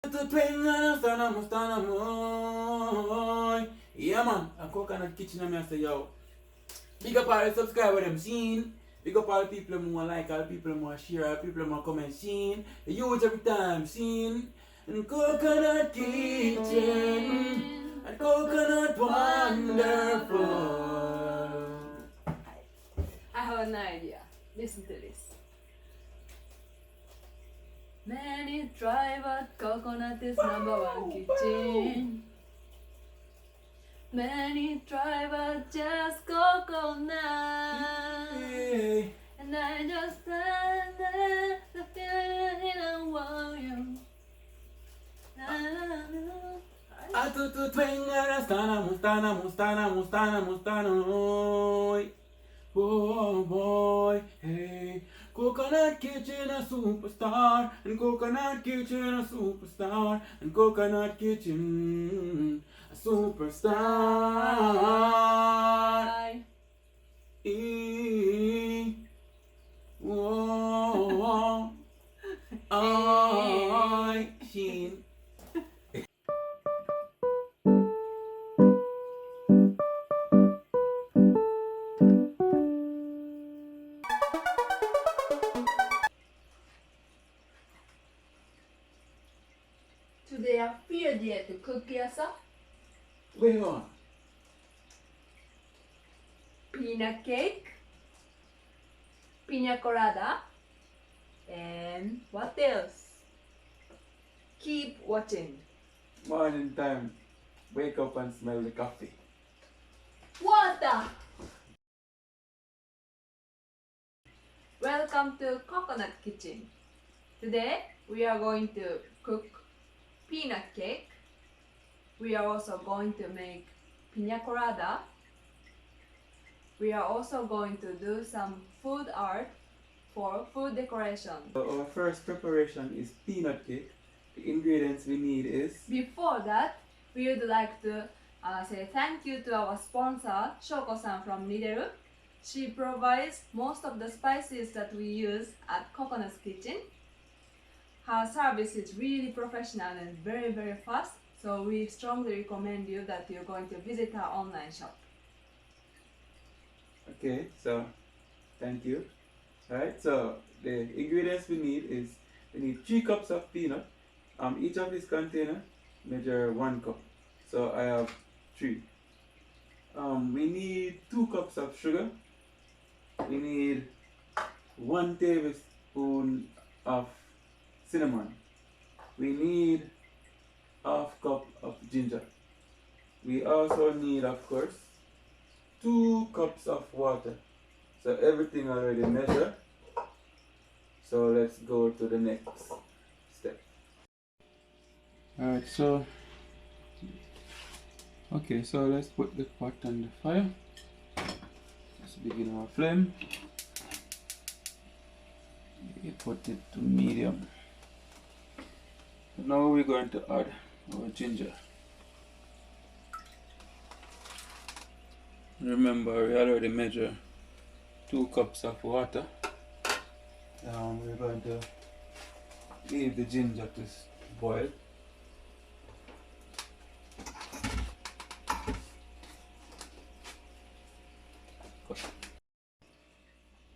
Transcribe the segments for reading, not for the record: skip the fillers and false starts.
Yeah man, a coconut kitchen and I say yo. Big up all the subscribers them seen. Big up all the people who like, all the people who share, all the people who comment seen. The youth every time seen. And coconut kitchen and coconut wonderful. I have an idea. Listen to this. Many try but coconut is number one kitchen. Many try but just coconut. Hey. And I just stand there, the feeling I want you. A tu twinga mustana. Oh boy, hey. Coconut kitchen a superstar, and coconut kitchen a superstar, and coconut kitchen a superstar. Whoa, I Sheen. Today I feel there to cook yourself. Wait on. Peanut cake, Pina Colada, and what else? Keep watching. Morning time. Wake up and smell the coffee. Water! Welcome to Coconut Kitchen. Today we are going to cook peanut cake. We are also going to make pina colada. We are also going to do some food art for food decoration. So our first preparation is peanut cake. The ingredients we need is Before that, we would like to say thank you to our sponsor, Shoko-san from nideru. She provides most of the spices that we use at Coconut Kitchen. Her service is really professional and very, very fast. So we strongly recommend you that you're going to visit our online shop. okay, so thank you. Alright, so the ingredients we need is we need 3 cups of peanut. Each of these container measure 1 cup. So I have 3. We need 2 cups of sugar. We need 1 tablespoon of cinnamon. We need half cup of ginger. We also need, of course, 2 cups of water. So everything already measured. So let's go to the next step. Alright, so let's put the pot on the fire. Let's begin our flame. We put it to medium. Now we're going to add our ginger. Remember, we already measured 2 cups of water. We're going to leave the ginger to boil.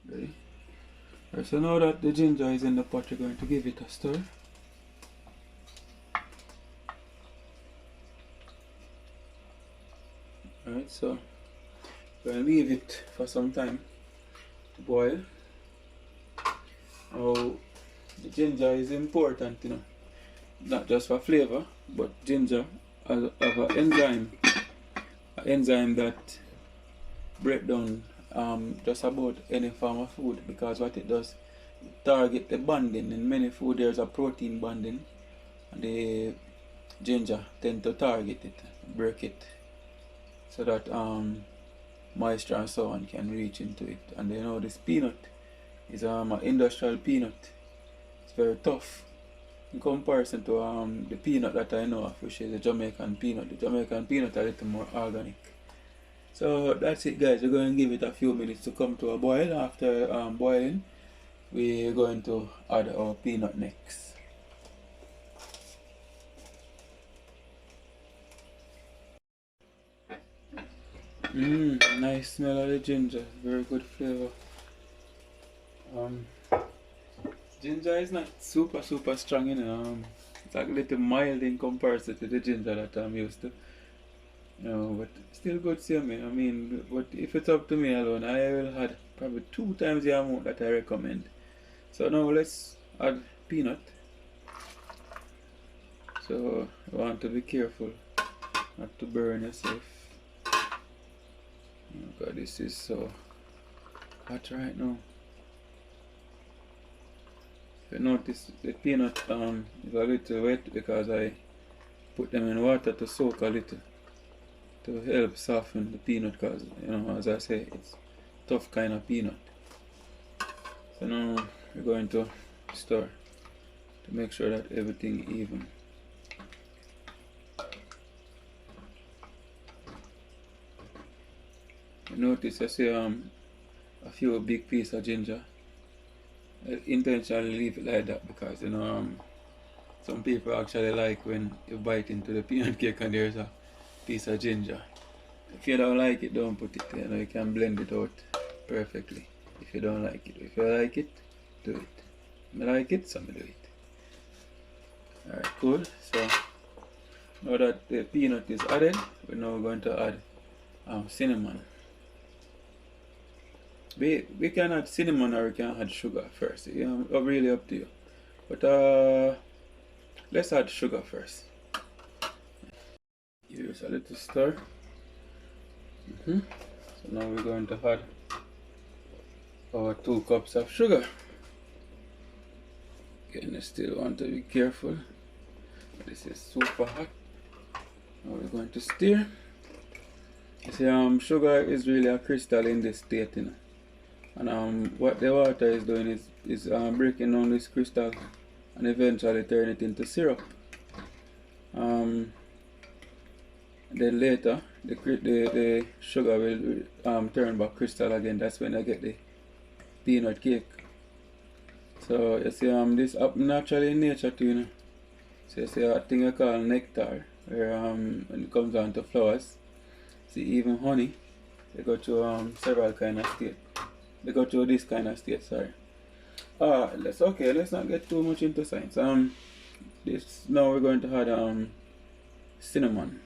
Ready? Right, so now that the ginger is in the pot, we're going to give it a stir. Alright, so we're going to leave it for some time to boil. Oh, the ginger is important, you know, not just for flavor, but ginger has an enzyme that break down just about any form of food, because what it does, it target the bonding. In many food there's a protein bonding, and the ginger tend to target it, break it, so that moisture and so on can reach into it. And you know, this peanut is an industrial peanut. It's very tough in comparison to the peanut that I know of, which is the Jamaican peanut. The Jamaican peanut is a little more organic. So that's it, guys. We're going to give it a few minutes to come to a boil. After boiling, we're going to add our peanut next. Nice smell of the ginger. Very good flavor. Ginger is not super strong, you know. It's like a little mild in comparison to the ginger that I'm used to. You know, but still good same. I mean, but if it's up to me alone, I will add probably 2 times the amount that I recommend. So now let's add peanut. So you want to be careful not to burn yourself. Oh God, this is so hot right now. If you notice, the peanut is a little wet because I put them in water to soak a little to help soften the peanut, because, you know, as I say, it's tough kind of peanut. So now we're going to stir to make sure that everything even. You notice I see a few big pieces of ginger. I intentionally leave it like that because, you know, some people actually like when you bite into the peanut cake and there's a piece of ginger. If you don't like it, don't put it there. You know, you can blend it out perfectly if you don't like it. If you like it, do it. If I like it, so I do it. Alright, cool. So now that the peanut is added, we're now going to add cinnamon. We can add cinnamon or we can add sugar first. You know, really up to you. But let's add sugar first. Use a little stir. So now we're going to add our 2 cups of sugar. Again, I still want to be careful. This is super hot. Now we're going to stir. You see, sugar is really a crystal in this state, you know. And what the water is doing is breaking down this crystal and eventually turn it into syrup. Then later the sugar will turn back crystal again. That's when I get the peanut cake. So you see, this happens naturally in nature too, you know. So you see a thing I call nectar, where when it comes down to flowers, see, even honey, they go through several kind of states. They go through this kind of state, sorry. Let's not get too much into science. This now we're going to add cinnamon.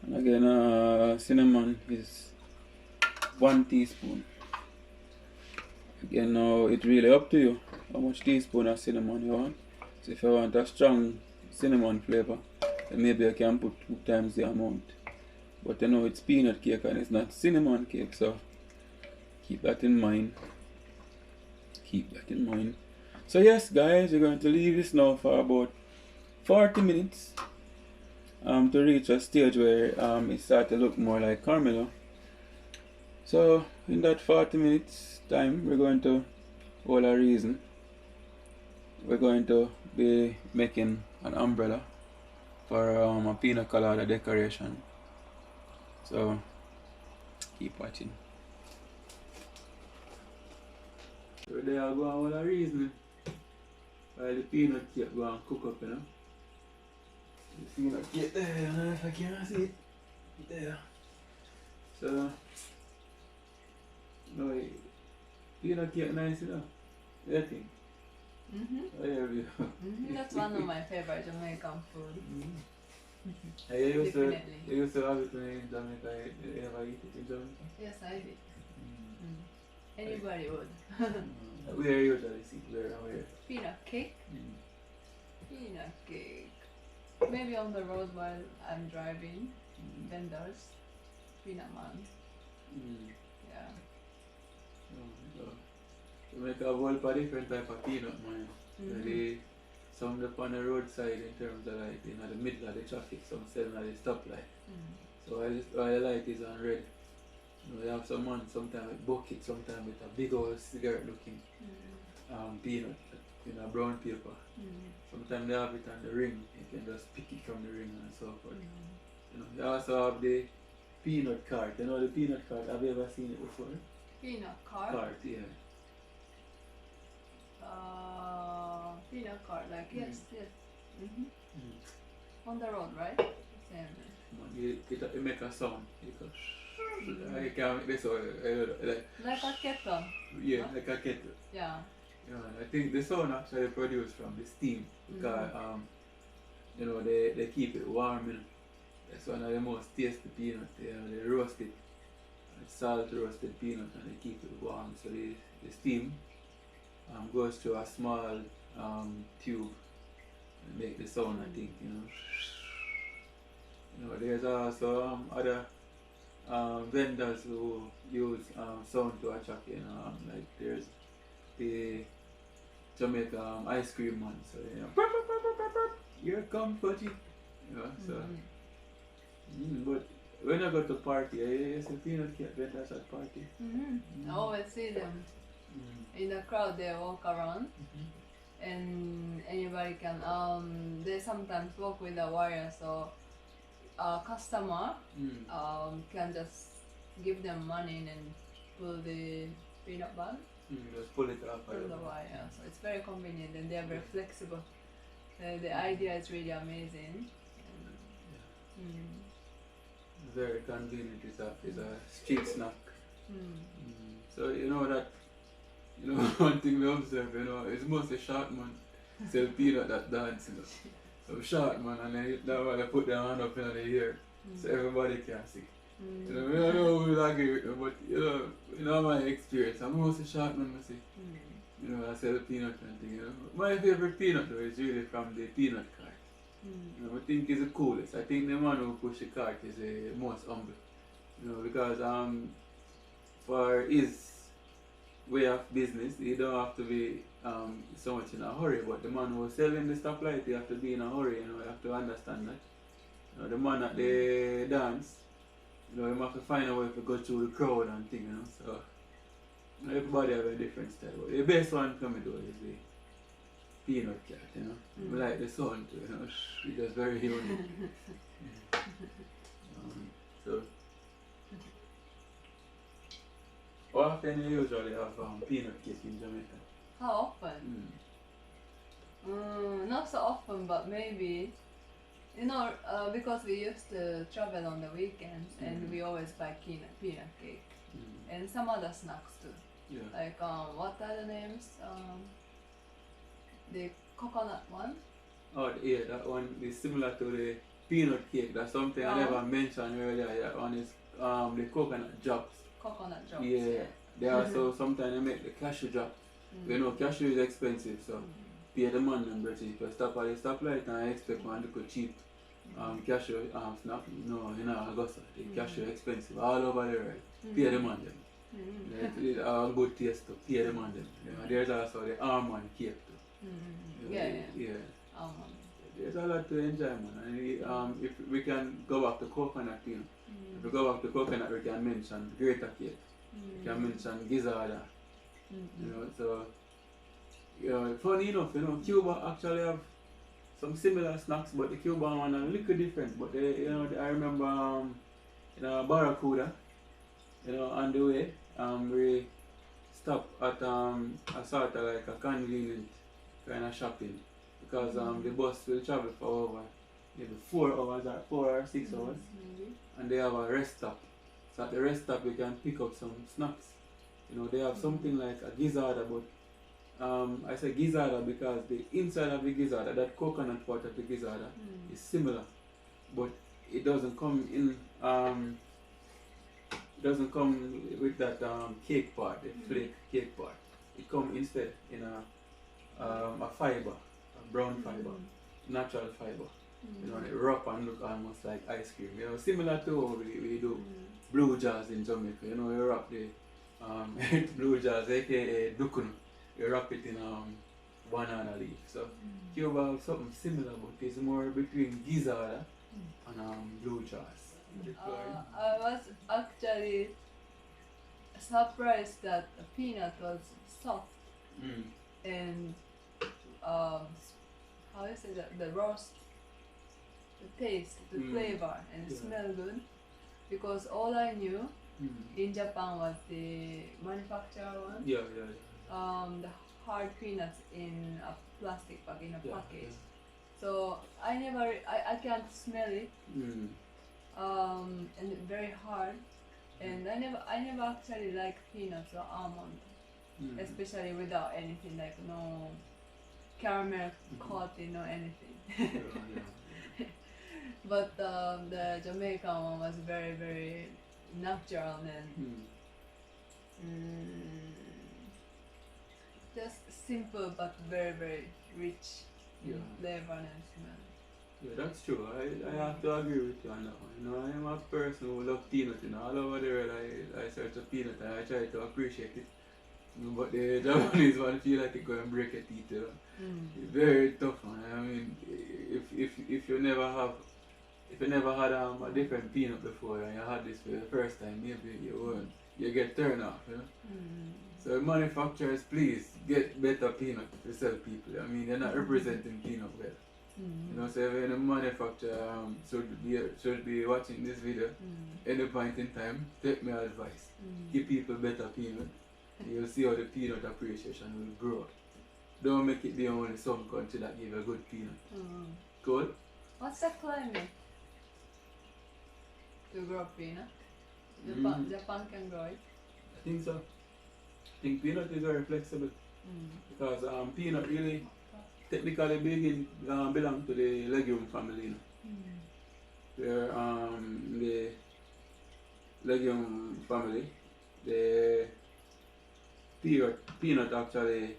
And again, cinnamon is 1 teaspoon. Again, now it's really up to you how much teaspoon of cinnamon you want. So if you want a strong cinnamon flavor, then maybe you can put 2 times the amount. But you know, it's peanut cake and it's not cinnamon cake, so keep that in mind. Keep that in mind. So yes, guys, we're going to leave this now for about 40 minutes to reach a stage where it starts to look more like caramel. So in that 40 minutes time, we're going to hold a reason. We're going to be making an umbrella for a Pina Colada decoration. So keep watching. So there I go on a reason while the peanut cake go and cook up, you know. The peanut cake there, I don't know if I can see it. There. So no, peanut cake nice, you know. That thing. Oh, yeah, That's one of my favorite Jamaican food. I used to have it in Jamaica. You ever eat it in Jamaica? Yes, I did. Anybody would. Where you usually see? Where? Peanut cake? Peanut cake. Maybe on the road while I'm driving. Vendors. Peanut man. Yeah. Jamaica have all different type of peanut man. Some up on the roadside in terms of like in the middle of the traffic, some selling at the stoplight. So while the light is on red, you know, they have some man sometimes with bucket, sometimes with a big old cigarette looking peanut in a brown paper. Sometimes they have it on the ring, you can just pick it from the ring and so forth. You know, they also have the peanut cart. You know the peanut cart, have you ever seen it before? Peanut cart? Cart, yeah. Peanut cart, like yes. On the road, right? Same. You make a sound. You go I can make this one Like a kettle. yeah, like a kettle. Yeah. You know, I think the sound actually produced from the steam because you know they keep it warm. You know. That's one of the most tasty peanuts. They roast it, salt roasted peanut, and they keep it warm. So the steam goes through a small tube and make the sound. I think you know there's also other vendors who use sound to attract you. Like there's the Jamaican ice cream man. So here come Fudgy. You know, so. But when I go to party, I see peanut cake vendors at party. I always see them in the crowd. They walk around, and anybody can. They sometimes walk with a wire, so a customer can just give them money and pull the peanut bag. Just pull it up. Pull the wire. So it's very convenient, and they are very flexible. The idea is really amazing. Very convenient. It's a street snack. So you know that one thing we observe, it's mostly short man sell peanut that dance, So short man, and then that one they put their hand up in the air so everybody can see. I don't know who will agree with me, but in my experience, I'm mostly short man I see. I sell peanut and thing, My favorite peanut though is really from the peanut cart. I think is the coolest. I think the man who push the cart is the most humble. Because for his way of business, he don't have to be so much in a hurry. But the man who's selling the stoplight, he have to be in a hurry. You have to understand that. The man at the dance, he have to find a way to go through the crowd and things. So everybody have a different style. But the best one for me though is the peanut cake, I like the sound too, it's just very unique. So, how often you usually have peanut cake in Jamaica? How often? Not so often, but maybe, because we used to travel on the weekends and we always buy peanut cake and some other snacks too. Yeah. Like, what are the names? The coconut one? Oh, yeah, that one is similar to the peanut cake. That's something I never mentioned earlier. That one is the coconut drops. Coconut drops. Yeah. They also sometimes they make the cashew drop. Cashew is expensive, so pay the money and British. If you stop at the stoplight and I expect one to go cheap cashew snack, Augusta. The cashew expensive all over the world. Pay the money. It's a good taste to pay the money. There's also the almond cake too. Yeah. Almond. There's a lot to enjoy, man. And if we can go back to coconut, if we go back to coconut, we can mention greater cake. We can mention gizzarda. So funny enough, Cuba actually have some similar snacks, but the Cuban one are a little different. But I remember Barracuda, on the way, we stopped at a sort of like a convenient kind of shopping because the bus will travel for over maybe 4 hours or 4 or 6 hours, and they have a rest stop. So at the rest stop we can pick up some snacks. They have something like a gizzarda, but I say gizzarda because the inside of the gizzarda, that coconut part of the gizzarda, is similar, but it doesn't come in. It doesn't come with that cake part, the flake cake part. It comes instead in a fiber, a brown fiber, natural fiber. It wrap and look almost like ice cream. Similar to how we do blue jars in Jamaica. We wrap the blue jars, aka dukun. We wrap it in banana leaf. So Cuba have something similar, but it's more between gizzarda and blue jars. I was actually surprised that the peanut was soft and how is it the roast, the taste, the flavor, and smell good, because all I knew in Japan was the manufacturer one. The hard peanuts in a plastic bag, in a package. So I can't smell it. And very hard. And I never actually like peanuts or almond, especially without anything like no caramel coating or anything. But the Jamaican one was very, very natural and just simple but very, very rich in flavor and smell. Yeah, that's true. I have to agree with you on that one. You know, I'm a person who loves peanut. You know, all over the world I search for peanut and I try to appreciate it. You know, but the Japanese one feel like it go and break your teeth. You know? It's very tough, man. I mean, if you never had a different peanut before and you had this for the first time, maybe you get turned off. You know. So manufacturers, please get better peanut to sell people. I mean, you're not representing peanut well. You know, so if any manufacturer should be watching this video, any point in time, take my advice. Give people better peanut. You'll see how the peanut appreciation will grow. Don't make it the only some country that give a good peanut. Cool? What's the climate to grow peanut? Japan can grow it? I think so. I think peanut is very flexible. Because peanut really technically belong to the legume family. Where the legume family, the peanut actually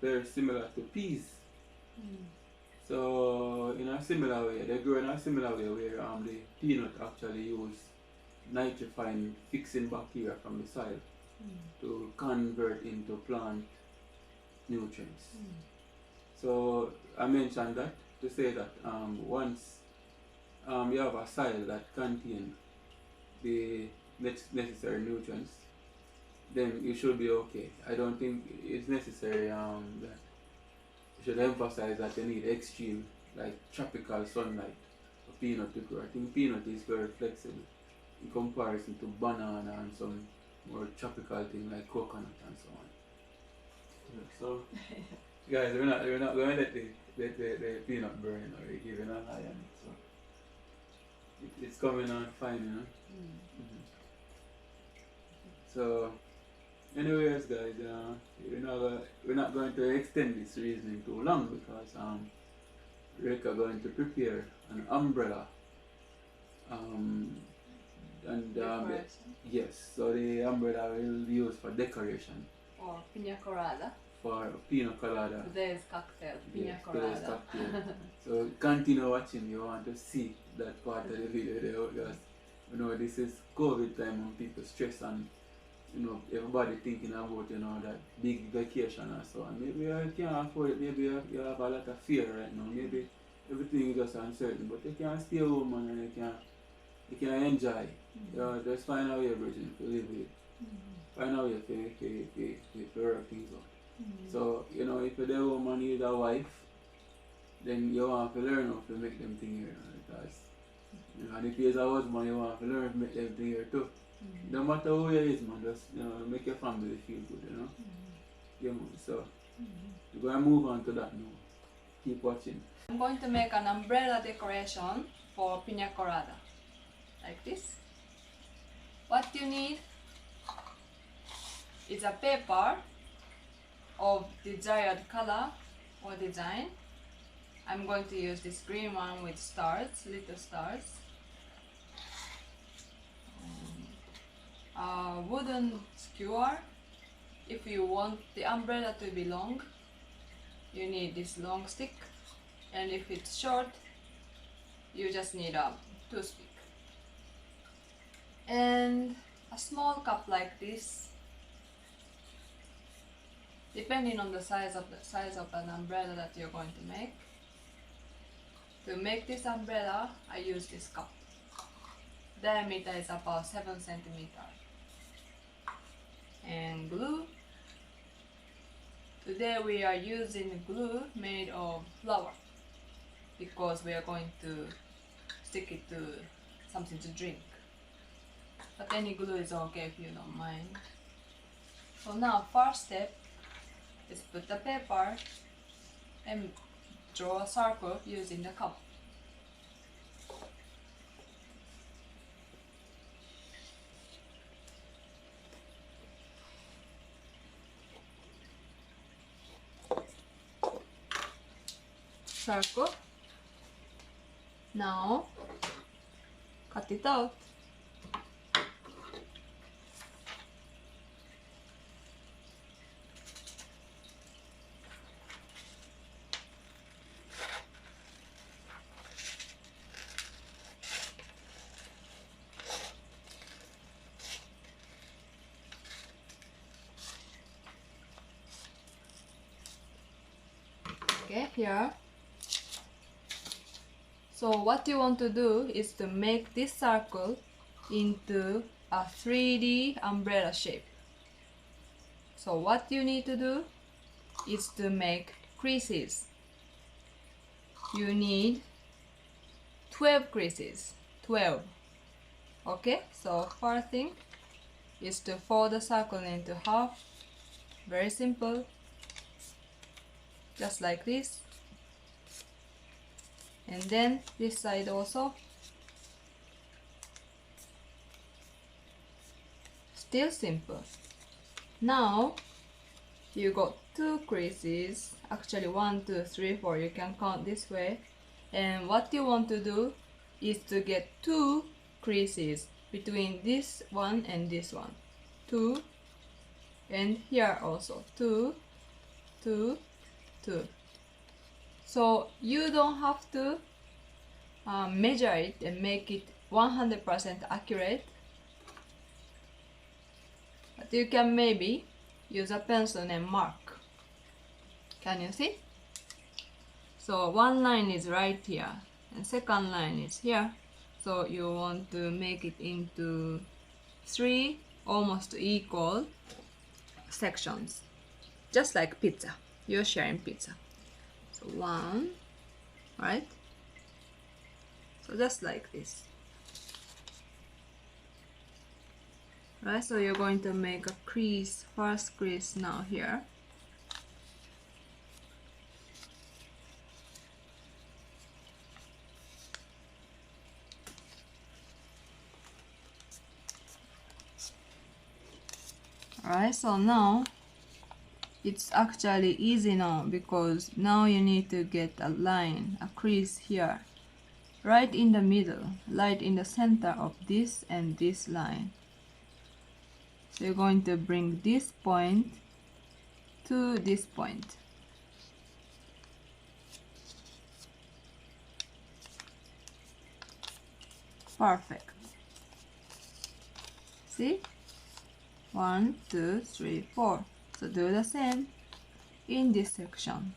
very similar to peas. So in a similar way, they grow in a similar way where the peanut actually use nitrifying fixing bacteria from the soil to convert into plant nutrients. So I mentioned that to say that once you have a soil that contains the necessary nutrients, then you should be okay. I don't think it's necessary that you should emphasize that you need extreme, like tropical sunlight for peanut to grow. I think peanut is very flexible in comparison to banana and some more tropical thing like coconut and so on. So guys, we're not going to let the peanut burn or giving a high on it. So it's coming on fine, you know. So anyways, guys, we're not going to extend this reasoning too long because we're going to prepare an umbrella. Yes, so the umbrella will be used for decoration. Or Pina Colada. For Pina Colada. Today's cocktail, Pina Colada. Today's cocktail. So continue watching, you want to see that part of the video there because you know this is COVID time when people stress and you know everybody thinking about that big vacation and so on. Maybe you can't afford it, maybe you have a lot of fear right now, maybe everything is just uncertain, but you can stay home and you can enjoy. You know, just find a way, Bridget, to live with it. Find a way to work things out. So, you know, if you're there home and you need a wife, then you want to learn how to make them things here. Because, you know, and if you're a husband, you want to learn to make them things here too. No matter who you is, man, just, you know, make your family feel good, you know. Yeah, man, so, we're going to move on to that now. Keep watching. I'm going to make an umbrella decoration for Pina Colada. Like this. What you need is a paper of desired color or design. I'm going to use this green one with stars, little stars. A wooden skewer. If you want the umbrella to be long, you need this long stick, and if it's short, you just need a toothpick. And a small cup like this. Depending on the size of an umbrella that you're going to make. To make this umbrella, I use this cup. Diameter is about 7 centimeters. And glue. Today we are using glue made of flour because we are going to stick it to something to drink. But any glue is okay if you don't mind. So now, first step is put the paper and draw a circle using the cup. circle. Now cut it out. Okay, here. So what you want to do is to make this circle into a 3D umbrella shape. So what you need to do is to make creases. You need 12 creases. 12. Okay, so first thing is to fold the circle into half. Very simple. Just like this. And then this side also. Still simple. Now you got 2 creases, actually 1, 2, 3, 4, you can count this way. And what you want to do is to get 2 creases between this one and this one. 2, and here also 2, 2, 2. So you don't have to measure it and make it 100% accurate, but you can maybe use a pencil and mark. Can you see? So one line is right here and second line is here, so you want to make it into 3 almost equal sections, just like pizza. You're sharing pizza. So 1, right? So just like this. Right, so you're going to make a crease, first crease now here. Alright, so now it's actually easy now, because now you need to get a line, a crease here, right in the middle, right in the center of this and this line. So you're going to bring this point to this point. Perfect. See? 1, 2, 3, 4. So do the same in this section.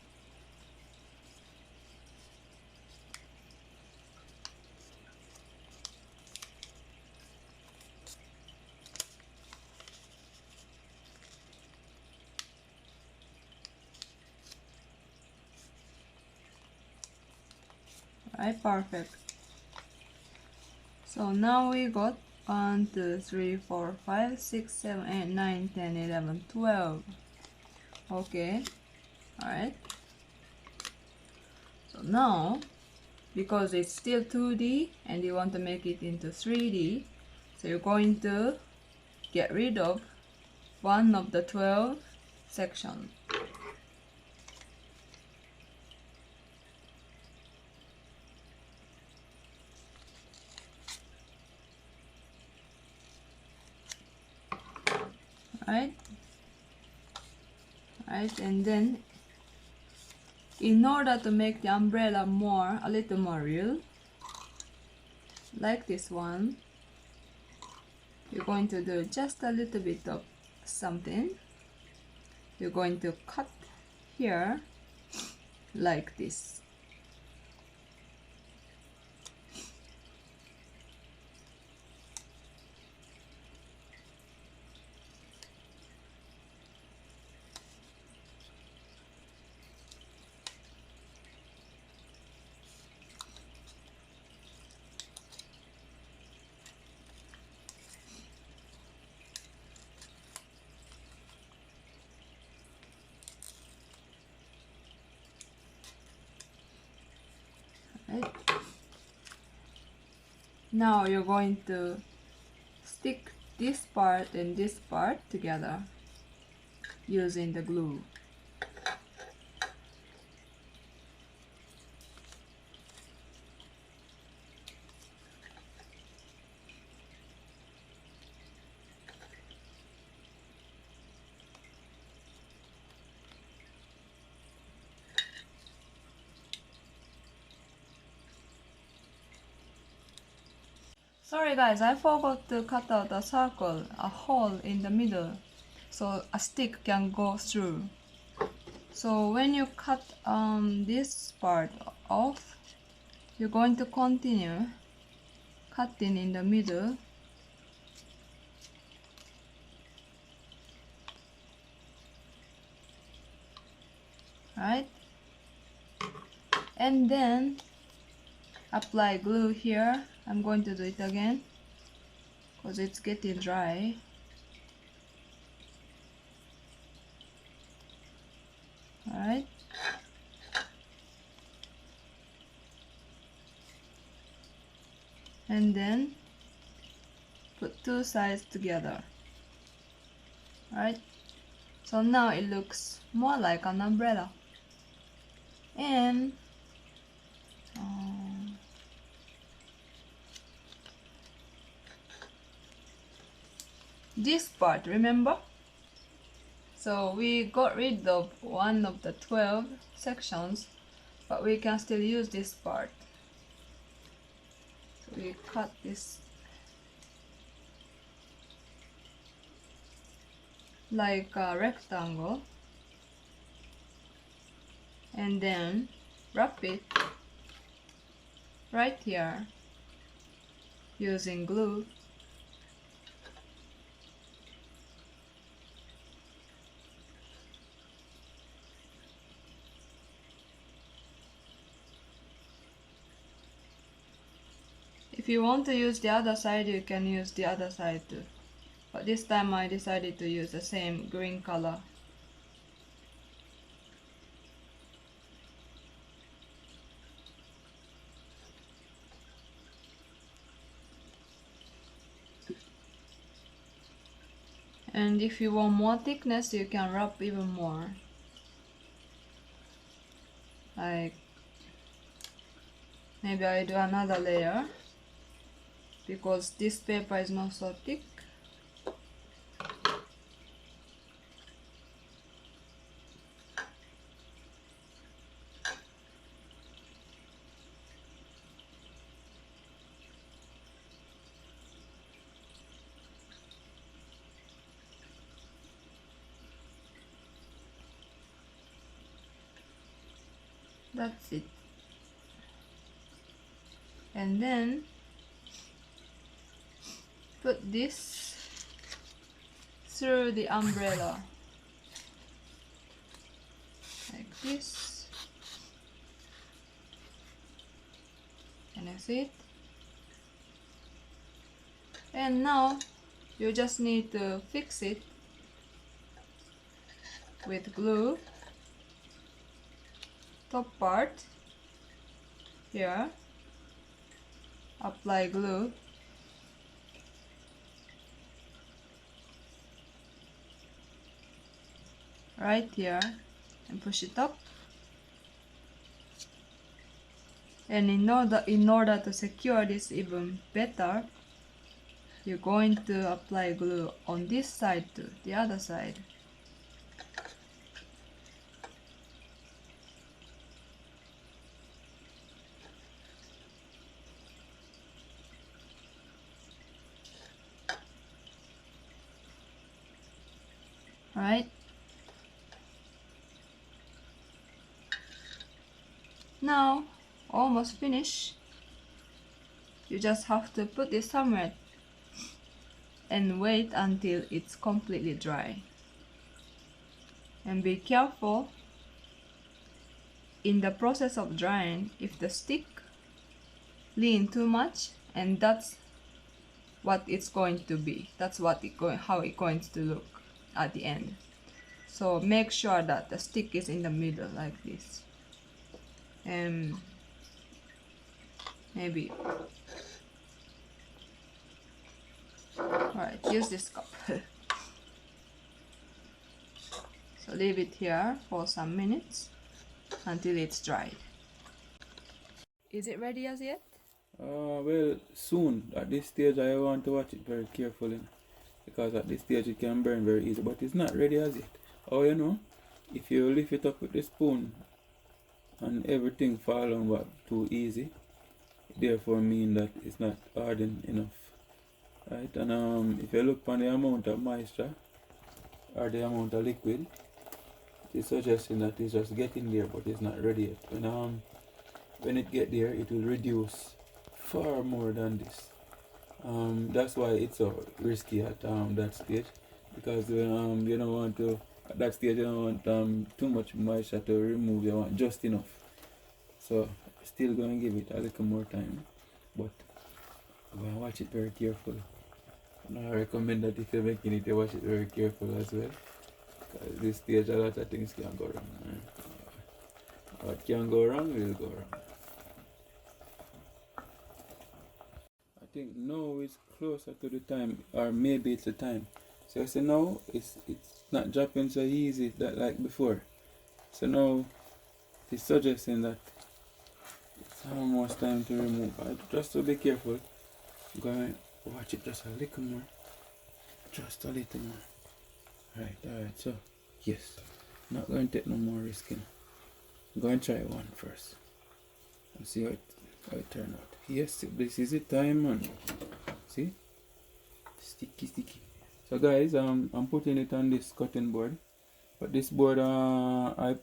Right, perfect. So now we got 1, 2, 3, 4, 5, 6, 7, 8, 9, 10, 11, 12. Okay, alright. So now, because it's still 2D and you want to make it into 3D, so you're going to get rid of one of the 12 sections. Right, and then in order to make the umbrella a little more real, like this one, you're going to do just a little bit of something. You're going to cut here like this. Right. Now you're going to stick this part and this part together using the glue. Sorry guys, I forgot to cut out a circle, a hole in the middle, so a stick can go through. So when you cut this part off, you're going to continue cutting in the middle. Right? And then apply glue here. I'm going to do it again because it's getting dry. Alright. And then put two sides together. Alright. So now it looks more like an umbrella. And this part, remember? So we got rid of one of the 12 sections, but we can still use this part. So we cut this like a rectangle and then wrap it right here using glue. If you want to use the other side, you can use the other side too. But this time I decided to use the same green color. And if you want more thickness, you can wrap even more. Like maybe I do another layer because this paper is not so thick. That's it. And then put this through the umbrella like this. Can you see it? And now you just need to fix it with glue. Top part here, apply glue, right here and push it up. And in order to secure this even better, you're going to apply glue on this side too, the other side. Right? Now, almost finished. You just have to put this somewhere and wait until it's completely dry. And be careful in the process of drying if the stick lean too much, and that's what it's going to be. That's how it's going to look at the end. So make sure that the stick is in the middle like this. And maybe alright, use this cup. So leave it here for some minutes until it's dried. Is it ready as yet? Well, soon. At this stage I want to watch it very carefully, because at this stage it can burn very easy, but it's not ready as yet. Oh, you know, if you lift it up with the spoon and everything fall on too easy, therefore mean that it's not hardened enough. Right, and if you look on the amount of moisture or the amount of liquid, it's suggesting that it's just getting there, but it's not ready yet. And when it get there, it will reduce far more than this. That's why it's so risky at that stage, because you don't want to, at that stage you don't want too much moisture to remove. You want just enough. So still going to give it a little more time, but I'm going to watch it very carefully. And I recommend that if you're making it, you watch it very careful as well, because this stage a lot of things can go wrong. What can go wrong will go wrong. I think now it's closer to the time, or maybe it's the time. So I say now it's not dropping so easy that like before. So now it's suggesting that it's almost time to remove. Just to be careful, I'm going to watch it just a little more. Just a little more. Alright, so yes. Not going to take no more risk. I'm going to try one first and see how it turns out. Yes, this is the time, man. See? Sticky. So guys, I'm putting it on this cutting board. But this board, I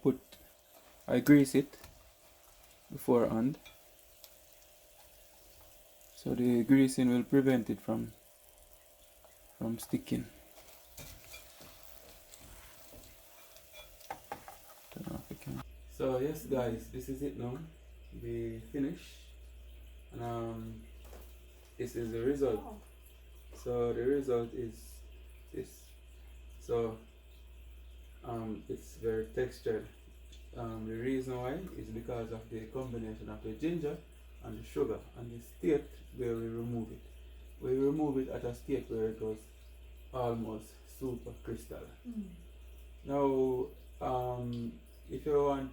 grease it beforehand. So the greasing will prevent it from sticking. Turn off the camera. So yes guys, this is it now. We finished. And this is the result. Oh. So the result is this. So it's very textured. The reason why is because of the combination of the ginger and the sugar and the state where we remove it. We remove it at a state where it was almost super crystal. Now if you want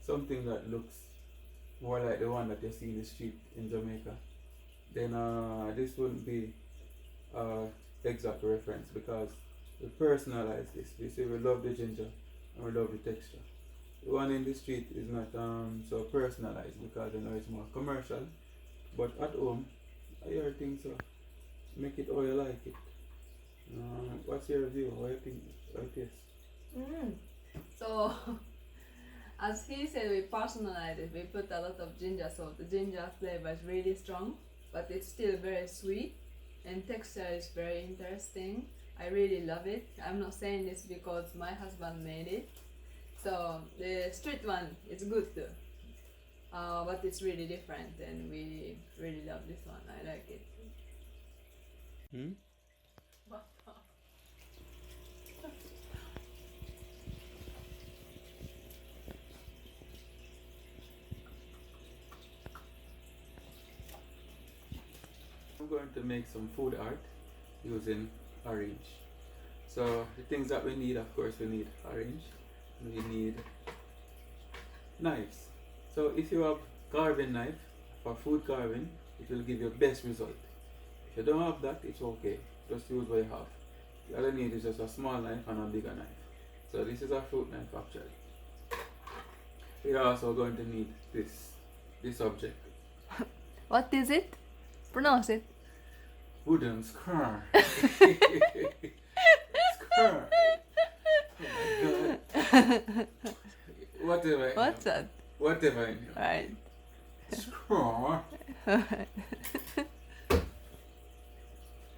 something that looks more like the one that you see in the street in Jamaica, then this wouldn't be exact reference, because we personalize this. We say we love the ginger and we love the texture. The one in the street is not so personalized, because you know it's more commercial. But at home, I hear things so make it how you like it. What's your view? What do you think? How it tastes? So as he said, we personalize it. We put a lot of ginger, so the ginger flavor is really strong, but it's still very sweet, and texture is very interesting. I really love it. I'm not saying this because my husband made it. So the street one is good too, but it's really different, and we really love this one. I like it. I'm going to make some food art using orange. So the things that we need, of course, we need orange. We need knives. So if you have carving knife for food carving, it will give you best result. If you don't have that, it's okay. Just use what you have. All you need is just a small knife and a bigger knife. So this is a fruit knife actually. We're also going to need this object. What is it? Pronounce it. Wooden scar. Scar. Oh my god. Whatever. What's that? Whatever I know. Right. Scar.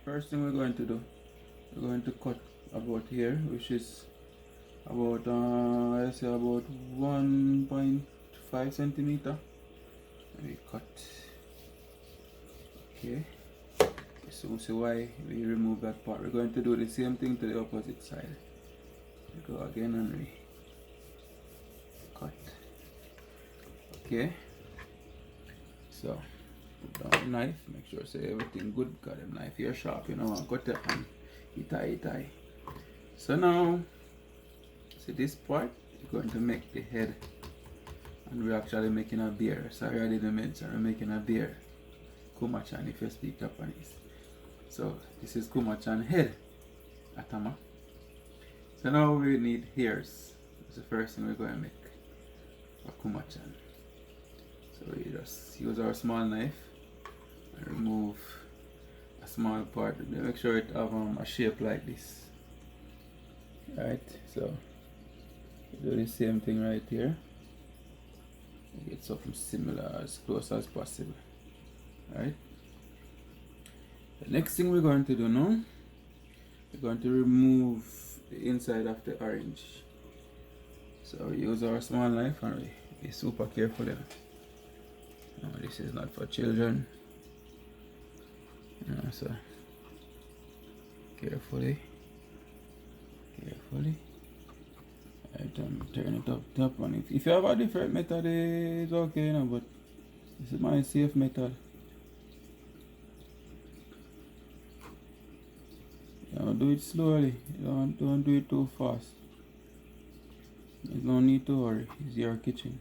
First thing we're going to do, we're going to cut about here, which is about I say about 1.5 centimeter. We cut. Okay. So we'll see why we remove that part. We're going to do the same thing to the opposite side. We go again and we cut. Okay. So put down the knife, make sure say everything good, got the knife here sharp, you know, and cut it and it tie. So now see this part, we're going to make the head, and we're actually making a bear. Sorry I didn't mention, we're making a bear. Kumachan if you speak Japanese. So this is Kumachan head, atama. So now we need hairs. That's the first thing we're going to make for Kumachan. So we just use our small knife and remove a small part. Make sure it have a shape like this. Right, so do the same thing right here. Get something similar as close as possible. Right. The next thing we're going to do now, we're going to remove the inside of the orange. So we use our small knife and we be super careful. No, this is not for children. So carefully. Right, turn it up top, and if you have a different method, it's okay, but this is my safe method. Do it slowly. Don't do it too fast. There's no need to hurry. It's your kitchen.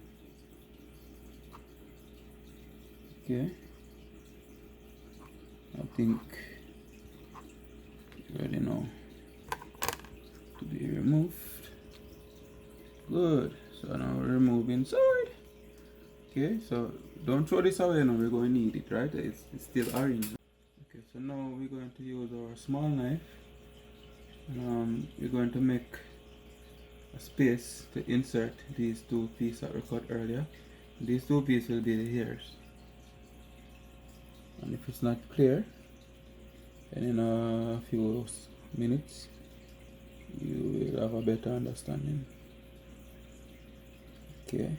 Okay. I think it's ready now to be removed. Good. So now we're removing inside. Okay, so don't throw this away now. We're going to need it, right? It's still orange. Okay, so now we're going to use our small knife. We're going to make a space to insert these two pieces that we cut earlier. These two pieces will be the hairs. And if it's not clear, then in a few minutes you will have a better understanding. Okay.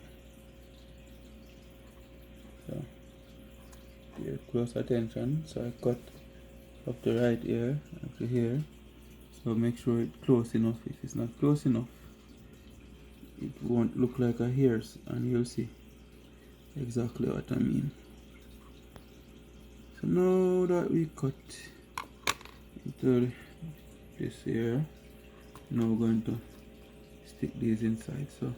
So pay close attention. So I cut up the right ear, up to here. So make sure it's close enough. If it's not close enough, it won't look like a hairs, and you'll see exactly what I mean. So now that we cut into this here, now we're going to stick these inside. So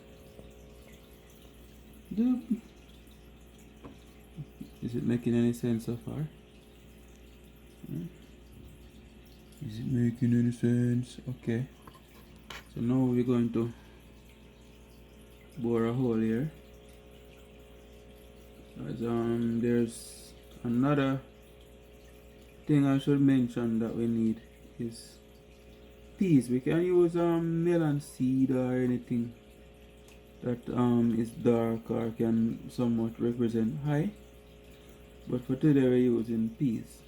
is it making any sense so far? Is it making any sense? Okay. So now we're going to bore a hole here. As, there's another thing I should mention that we need is peas. We can use melon seed or anything that is dark or can somewhat represent high, but for today we're using peas.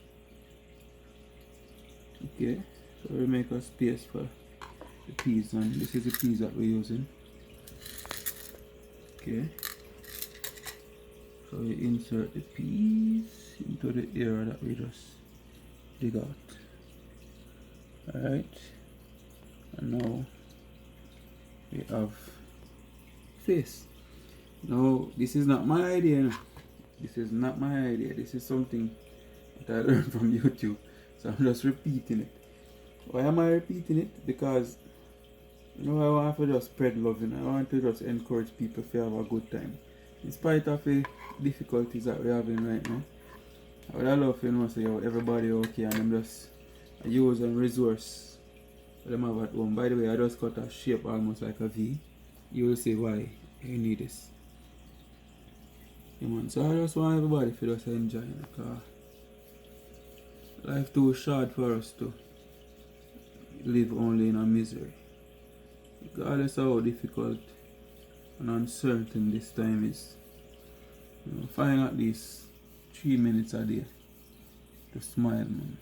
Okay, so we make a space for the peas, and this is the peas that we're using. Okay, so we insert the peas into the area that we just dig out. Alright, and now we have face. No, this is not my idea. No. This is not my idea. This is something that I learned from YouTube. So I'm just repeating it. Why am I repeating it? Because I want to just spread love. I want to just encourage people to have a good time. In spite of the difficulties that we're having right now, I would love to say everybody okay, and I'm just use and resource for them have at home. By the way, I just cut a shape almost like a V. You will see why you need this. So I just want everybody to just enjoy it, because life too short for us to live only in a misery. Regardless of how difficult and uncertain this time is, find at least 3 minutes a day to smile, man.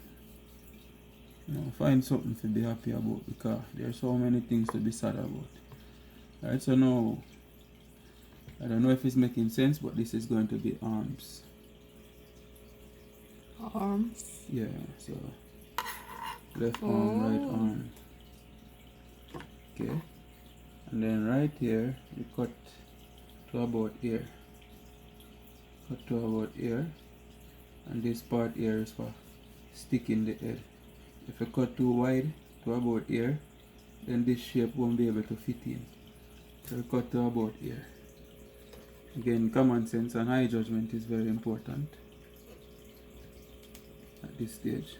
Find something to be happy about, because there are so many things to be sad about. Alright, so now I don't know if it's making sense, but this is going to be arms. Arms? Yeah, so left arm, right arm. Okay, and then right here we cut to about here. Cut to about here, and this part here is for sticking the head. If you cut too wide to about here, then this shape won't be able to fit in. So we cut to about here. Again, common sense and high judgment is very important at this stage.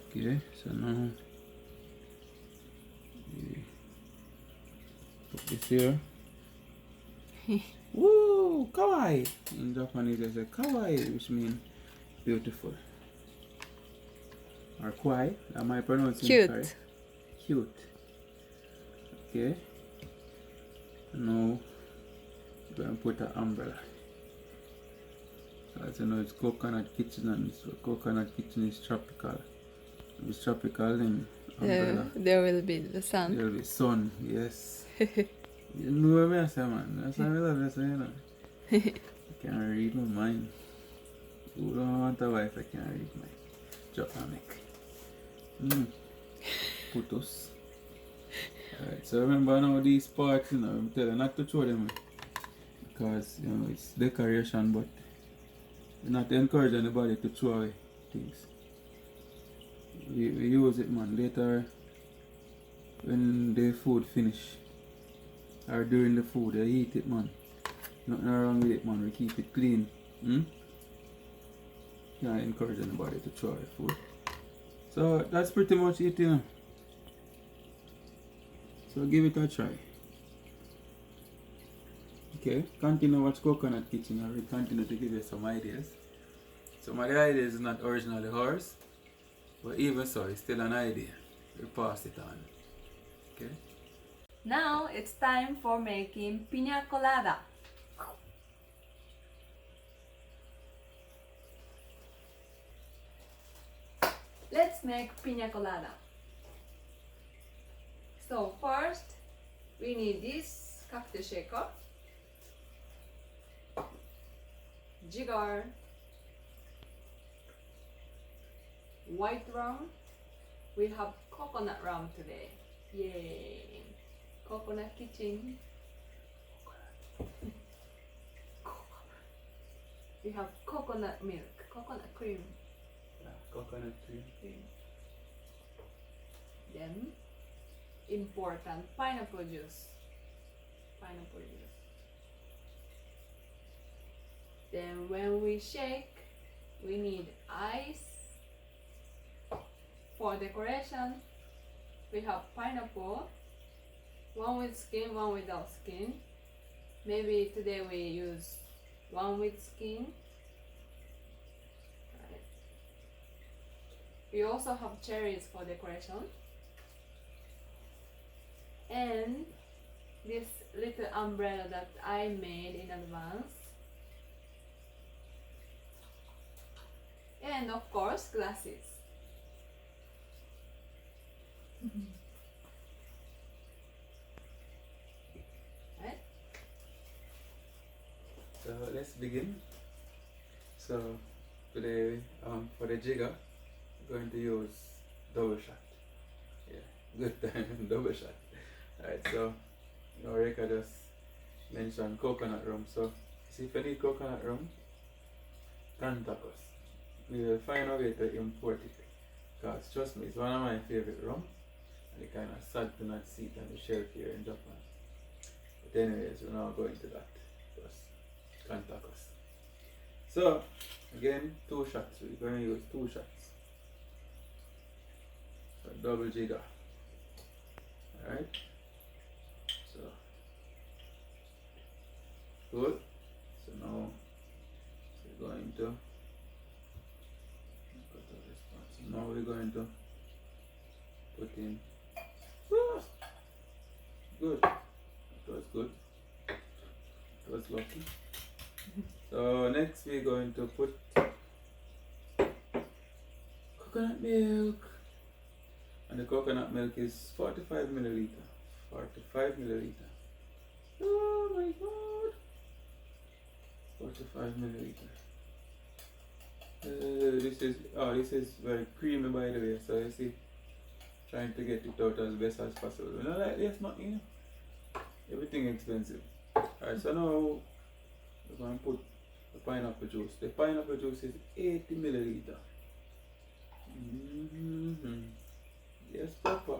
Okay, so now we put this here. Woo! Kawaii! In Japanese they say kawaii, which means beautiful. Or kawaii. Am I pronouncing Cute. it correct? Cute. Okay. Now we're going to put an umbrella. So as you know, it's coconut kitchen, and so coconut kitchen is tropical. If it's tropical, then umbrella. There will be the sun. There will be sun, yes. You know what I say, man. That's why I love you, so, you know. I can't read my mind. Who don't want a wife? I can't read my Japanik. Putos. Alright, so remember now these parts, you know, I'm telling you not to throw them because, you know, it's decoration, but we're not encouraging anybody to throw away things. We use it, man, later when the food finish or during the food, they eat it, man. Nothing wrong with it, man. We keep it clean. Can't encourage anybody to throw away food. So that's pretty much it, you know. So give it a try. Okay, continue watch Coconut Kitchen and we continue to give you some ideas. Some of the ideas is not originally ours, but even so, it's still an idea. We pass it on. Okay? Now it's time for making Pina Colada. Let's make Pina Colada. So first, we need this cocktail shaker, jigger, white rum. We have coconut rum today. Yay! Coconut kitchen. We have coconut milk, coconut cream. Yeah, coconut cream. Then important pineapple juice. Then when we shake, we need ice. For decoration, we have pineapple, one with skin, one without skin. Maybe today we use one with skin. Right. We also have cherries for decoration. And this little umbrella that I made in advance. And of course, glasses. Right? So let's begin. So today for the jigger, we're going to use double shot. Yeah, good time, double shot. Alright, so Reka just mentioned coconut rum. So see if you need coconut rum, contact us. We will find a way to import it. Because trust me, it's one of my favorite rum. And it's kind of sad to not see it on the shelf here in Japan. But anyways, we're not going to that. Just contact us. So again, 2 shots. We're going to use 2 shots. So double jigger. Alright. So good. So now we're going to now we're going to put in. Good. That was good. That was lucky. So next we're going to put coconut milk. And the coconut milk is 45 milliliter. 45 milliliter. Oh my god. 45 milliliter. This is very creamy, by the way, so you see, trying to get it out as best as possible. You know, like this, not, you know, everything expensive. Alright, so now we're going to put the pineapple juice. The pineapple juice is 80 milliliter. Yes, Papa.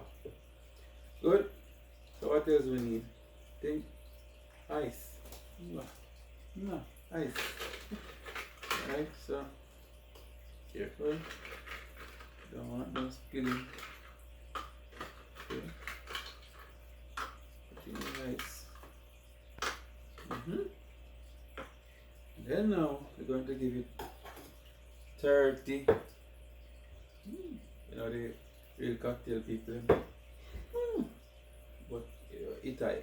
Good. So what else we need? Think ice. No, ice. Alright, so careful. Don't want no spilling. Okay. Put in the ice. then now we're going to give it 30. You know the real cocktail people. But Itai.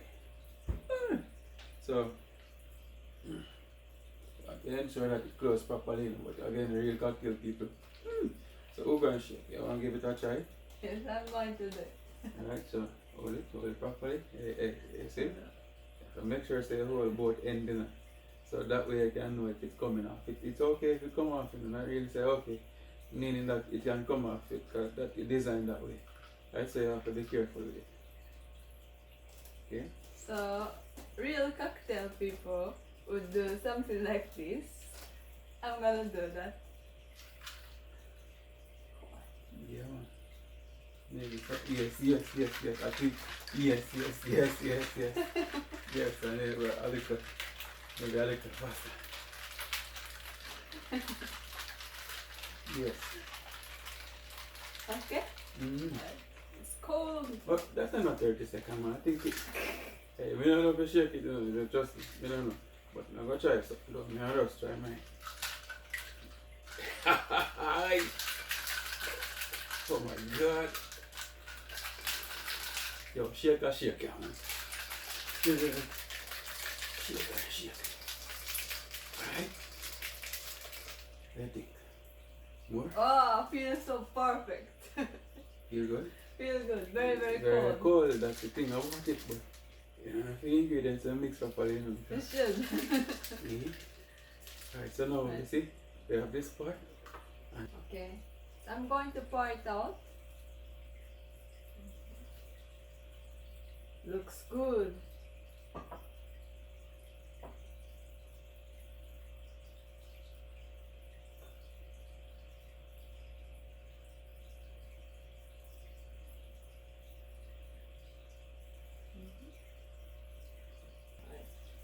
So you ensure that it closes properly, but again real cocktail people. So who's going to shake? You want to give it a try? Yes, I'm going to do it. Alright, so hold it properly. See? So make sure say hold both ends in it. So that way you can know if it's coming off. It's okay if it come off, you know, not really say okay, meaning that it can come off because that it's designed that way. Right, so you have to be careful with it. Okay? So, real cocktail people would do something like this. I'm gonna do that. Yeah, man. Maybe yes. I think yes. Yes, and maybe a little faster. Yes. Okay? It's cold. But that's not 30 seconds, man. I think it. Hey, we don't know if you shake it, you know, trust me. We don't know. But I'm gonna try something. Look, I'm gonna just try mine. Oh my god. Yo, shake, man. Shake. Alright? What do you think? More? Oh, feels so perfect. Feel good? Feels good. Very Very cold. cold, that's the thing. I want it, but you know, if the ingredients are mixed properly, you know. It should. Alright, so now you see, we have this part. And Okay. I'm going to pour it out. Looks good.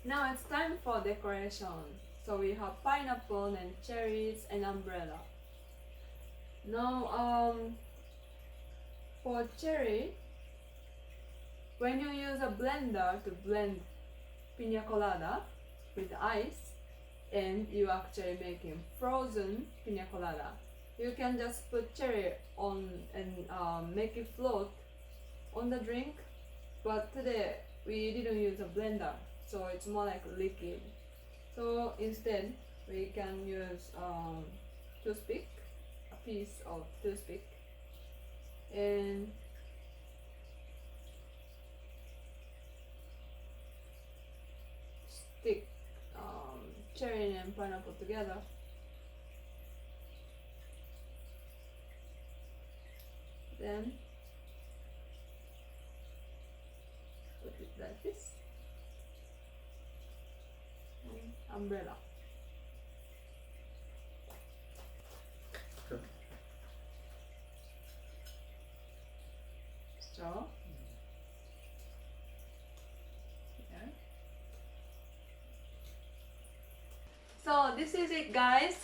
Now it's time for decoration. So we have pineapple and cherries and umbrella. Now for cherry, when you use a blender to blend pina colada with ice and you actually making frozen pina colada, you can just put cherry on and make it float on the drink. But today we didn't use a blender, so it's more like liquid. So instead we can use toothpick, a piece of toothpick, and stick cherry and pineapple together. Then put it like this. And umbrella. so, Straw. There. So this is it, guys.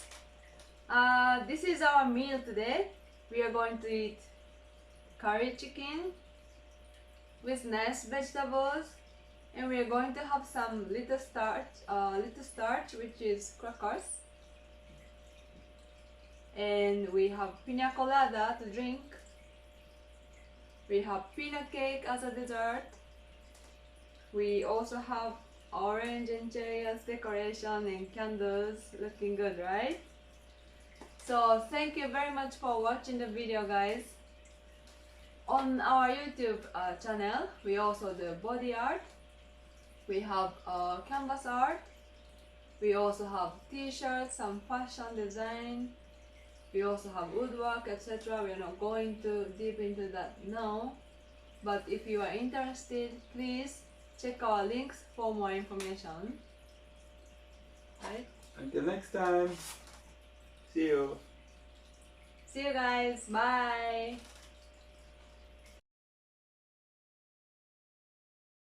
This is our meal today. We are going to eat curry chicken with nice vegetables, and we are going to have some little starch, which is crackers, and we have pina colada to drink. We have peanut cake as a dessert. We also have orange and cherry as decoration and candles. Looking good, right? So thank you very much for watching the video, guys. On our YouTube channel, we also do body art. We have canvas art. We also have t-shirts, some fashion design. We also have woodwork, etc. We are not going too deep into that now. But if you are interested, please check our links for more information. Right? until next time, see you. See you guys. Bye.